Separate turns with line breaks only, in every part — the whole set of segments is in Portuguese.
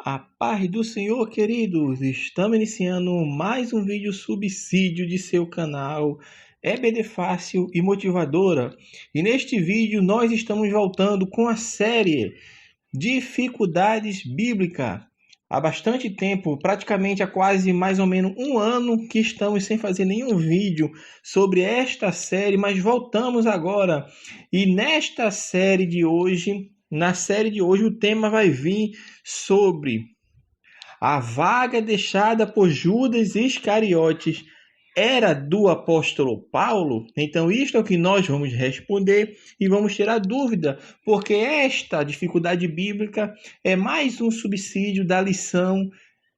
A paz do Senhor, queridos! Estamos iniciando mais um vídeo subsídio de seu canal EBD Fácil e Motivadora. E neste vídeo nós estamos voltando com a série Dificuldades Bíblicas. Há bastante tempo, praticamente há quase mais ou menos um ano que estamos sem fazer nenhum vídeo sobre esta série, mas voltamos agora. E nesta série de hoje... Na série de hoje, o tema vai vir sobre a vaga deixada por Judas Iscariotes era do apóstolo Paulo? Então, isto é o que nós vamos responder e vamos tirar dúvida, porque esta dificuldade bíblica é mais um subsídio da lição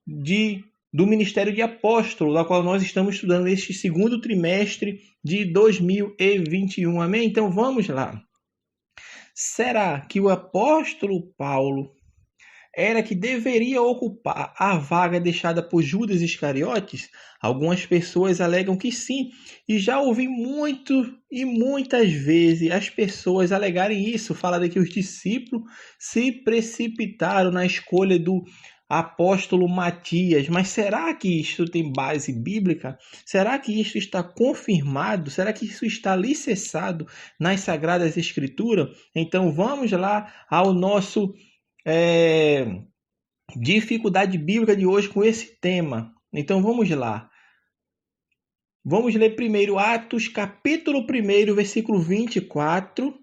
do Ministério de Apóstolo, da qual nós estamos estudando neste segundo trimestre de 2021. Amém? Então, vamos lá. Será que o apóstolo Paulo era que deveria ocupar a vaga deixada por Judas Iscariotes? Algumas pessoas alegam que sim, e já ouvi muito e muitas vezes as pessoas alegarem isso, falarem que os discípulos se precipitaram na escolha do apóstolo Matias. Mas será que isso tem base bíblica? Será que isso está confirmado? Será que isso está alicerçado nas Sagradas Escrituras? Então vamos lá ao nosso dificuldade bíblica de hoje com esse tema. Então vamos lá. Vamos ler primeiro Atos, capítulo 1, versículo 24.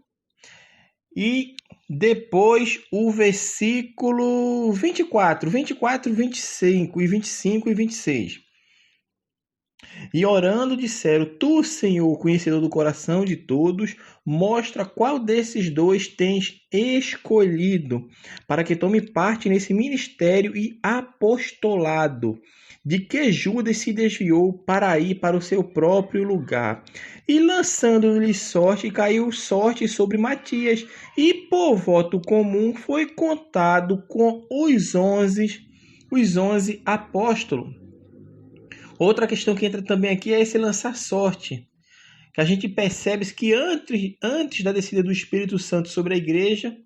E depois o versículo 24, 25 e 26. E orando disseram: Tu, Senhor, conhecedor do coração de todos, mostra qual desses dois tens escolhido, para que tome parte nesse ministério e apostolado, de que Judas se desviou para ir para o seu próprio lugar. E lançando-lhe sorte, caiu sorte sobre Matias, e por voto comum foi contado com os 11 apóstolos. Outra questão que entra também aqui é esse lançar sorte, que a gente percebe que antes da descida do Espírito Santo sobre a igreja,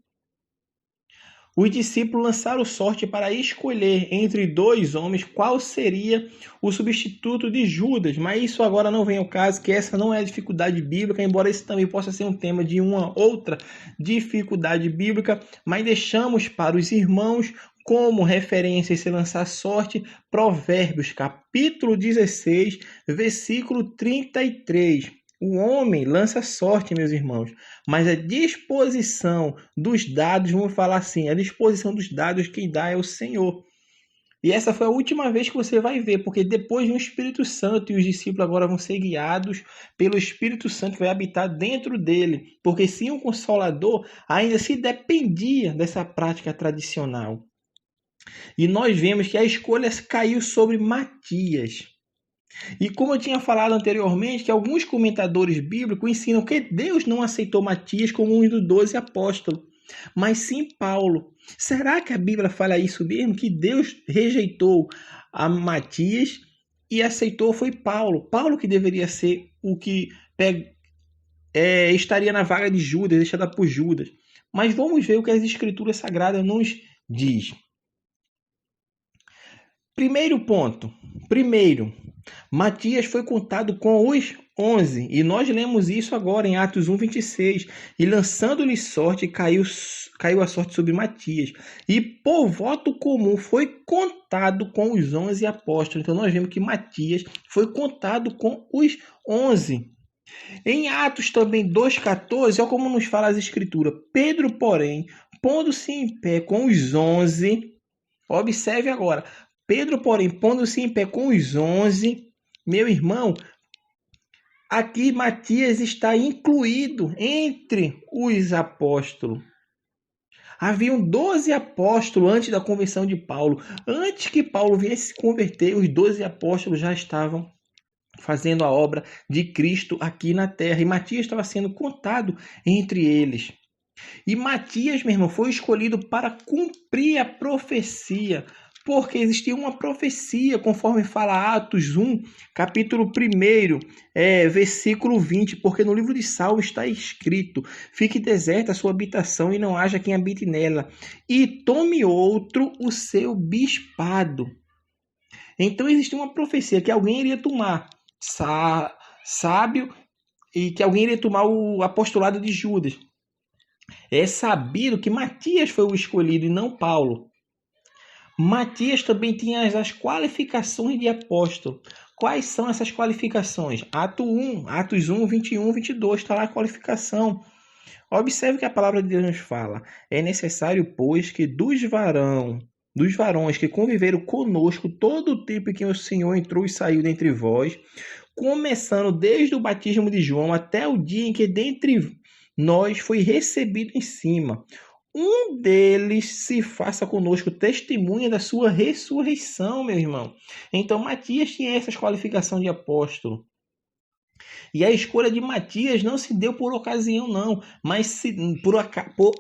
os discípulos lançaram sorte para escolher entre dois homens qual seria o substituto de Judas. Mas isso agora não vem ao caso, que essa não é a dificuldade bíblica, embora esse também possa ser um tema de uma outra dificuldade bíblica, mas deixamos para os irmãos como referência esse lançar sorte, Provérbios, capítulo 16, versículo 33. O homem lança sorte, meus irmãos, mas a disposição dos dados, vamos falar assim, a disposição dos dados quem dá é o Senhor. E essa foi a última vez que você vai ver, porque depois de um Espírito Santo, e os discípulos agora vão ser guiados pelo Espírito Santo que vai habitar dentro dele, porque sem um Consolador ainda se dependia dessa prática tradicional. E nós vemos que a escolha caiu sobre Matias. E como eu tinha falado anteriormente, que alguns comentadores bíblicos ensinam que Deus não aceitou Matias como um dos 12 apóstolos, mas sim Paulo. Será que a Bíblia fala isso mesmo? Que Deus rejeitou a Matias e aceitou foi Paulo. Paulo que deveria ser o que estaria na vaga de Judas, deixada por Judas. Mas vamos ver o que as Escrituras Sagradas nos diz. Primeiro ponto. Matias foi contado com os 11, e nós lemos isso agora em Atos 1, 26. E lançando-lhe sorte, caiu a sorte sobre Matias. E por voto comum foi contado com os 11 apóstolos. Então nós vemos que Matias foi contado com os 11. Em Atos também 2,14, olha como nos fala as Escrituras. Pedro, porém, pondo-se em pé com os 11, observe agora. Pedro, porém, pondo-se em pé com os 11, meu irmão, aqui Matias está incluído entre os apóstolos. Haviam 12 apóstolos antes da conversão de Paulo. Antes que Paulo viesse se converter, os 12 apóstolos já estavam fazendo a obra de Cristo aqui na terra. E Matias estava sendo contado entre eles. E Matias, meu irmão, foi escolhido para cumprir a profecia, Porque existia uma profecia, conforme fala Atos 1, capítulo 1, versículo 20, porque no livro de Salmos está escrito: fique deserta a sua habitação e não haja quem habite nela, e tome outro o seu bispado. Então existia uma profecia que alguém iria tomar sábio e que alguém iria tomar o apostolado de Judas. É sabido que Matias foi o escolhido e não Paulo. Matias também tinha as qualificações de apóstolo. Quais são essas qualificações? Atos 1, 21, 22, está lá a qualificação. Observe que a palavra de Deus nos fala: é necessário, pois, que dos varões que conviveram conosco todo o tempo em que o Senhor entrou e saiu dentre vós, começando desde o batismo de João até o dia em que dentre nós foi recebido em cima, um deles se faça conosco testemunha da sua ressurreição, meu irmão. Então Matias tinha essas qualificações de apóstolo. E a escolha de Matias não se deu por ocasião, não, mas por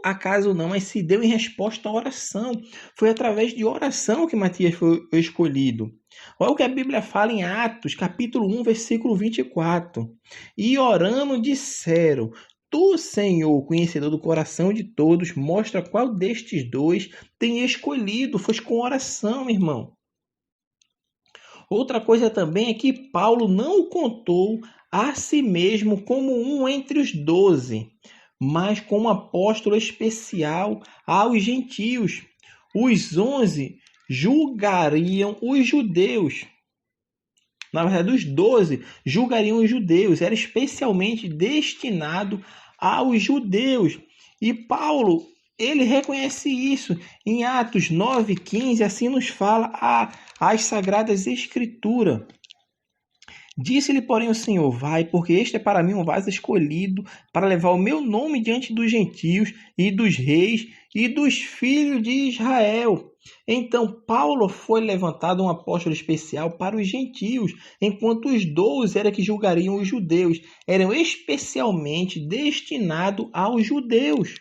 acaso não, mas se deu em resposta à oração. Foi através de oração que Matias foi escolhido. Olha o que a Bíblia fala em Atos, capítulo 1, versículo 24. E orando disseram: Tu, Senhor, conhecedor do coração de todos, mostra qual destes dois tem escolhido. Foi com oração, irmão. Outra coisa também é que Paulo não contou a si mesmo como um entre os 12, mas como apóstolo especial aos gentios. Os 11 julgariam os judeus. Na verdade, os 12 julgariam os judeus. Era especialmente destinado aos judeus. E Paulo, ele reconhece isso. Em Atos 9:15, assim nos fala as Sagradas Escrituras. Disse-lhe, porém, o Senhor: vai, porque este é para mim um vaso escolhido para levar o meu nome diante dos gentios e dos reis e dos filhos de Israel. Então Paulo foi levantado um apóstolo especial para os gentios, enquanto os 12 eram que julgariam os judeus, eram especialmente destinados aos judeus.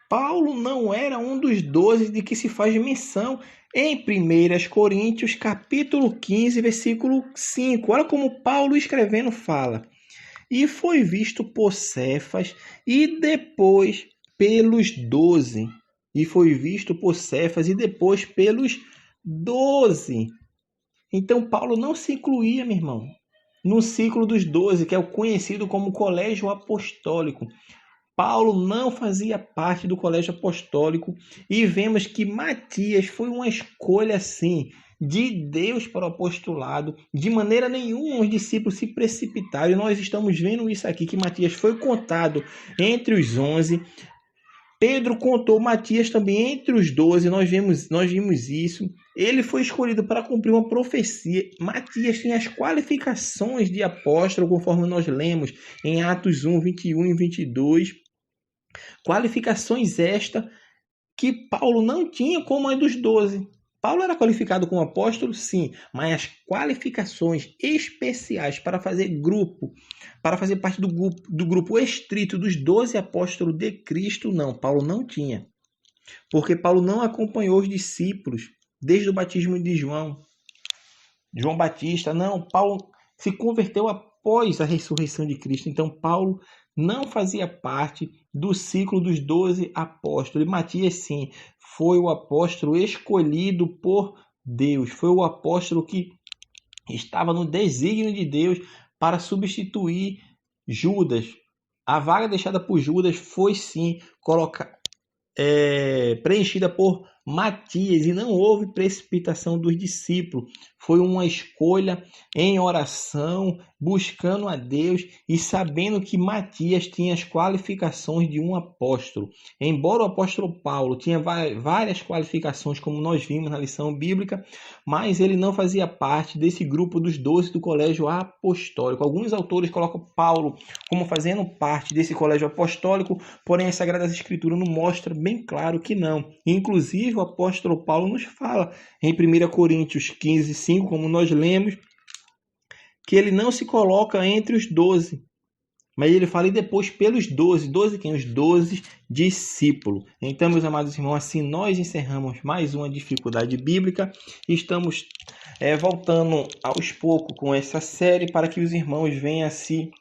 Paulo não era um dos 12 de que se faz menção em 1 Coríntios, capítulo 15, versículo 5. Olha como Paulo escrevendo fala: e foi visto por Cefas e depois pelos 12. E foi visto por Cefas e depois pelos 12. Então Paulo não se incluía, meu irmão, no ciclo dos 12, que é o conhecido como colégio apostólico. Paulo não fazia parte do colégio apostólico e vemos que Matias foi uma escolha, assim, de Deus para o apostolado. De maneira nenhuma os discípulos se precipitaram. E nós estamos vendo isso aqui, que Matias foi contado entre os 11. Pedro contou Matias também entre os 12, nós vimos isso. Ele foi escolhido para cumprir uma profecia. Matias tinha as qualificações de apóstolo, conforme nós lemos em Atos 1, 21 e 22. Qualificações estas que Paulo não tinha como a dos 12. Paulo era qualificado como apóstolo, sim, mas as qualificações especiais para fazer grupo, para fazer parte do grupo estrito dos 12 apóstolos de Cristo, não, Paulo não tinha. Porque Paulo não acompanhou os discípulos desde o batismo de João Batista, não, Paulo se converteu após a ressurreição de Cristo. Então Paulo não fazia parte do ciclo dos 12 apóstolos. E Matias, sim, foi o apóstolo escolhido por Deus. Foi o apóstolo que estava no desígnio de Deus para substituir Judas. A vaga deixada por Judas foi, sim, preenchida por Matias, e não houve precipitação dos discípulos. Foi uma escolha em oração, buscando a Deus e sabendo que Matias tinha as qualificações de um apóstolo. Embora o apóstolo Paulo tinha várias qualificações, como nós vimos na lição bíblica, mas ele não fazia parte desse grupo dos 12 do colégio apostólico. Alguns autores colocam Paulo como fazendo parte desse colégio apostólico, porém as Sagradas Escrituras não mostram bem claro que não. Inclusive o apóstolo Paulo nos fala em 1 Coríntios 15, 5, como nós lemos, que ele não se coloca entre os 12, Mas ele fala, e depois pelos 12. 12 quem? Os 12 discípulos. Então, meus amados irmãos, assim nós encerramos mais uma dificuldade bíblica. Estamos voltando aos poucos com essa série para que os irmãos venham assim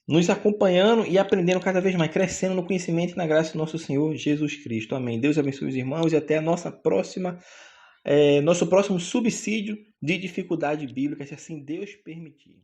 nos acompanhando e aprendendo cada vez mais, crescendo no conhecimento e na graça do nosso Senhor Jesus Cristo. Amém. Deus abençoe os irmãos e até a nosso próximo subsídio de dificuldade bíblica, se assim Deus permitir.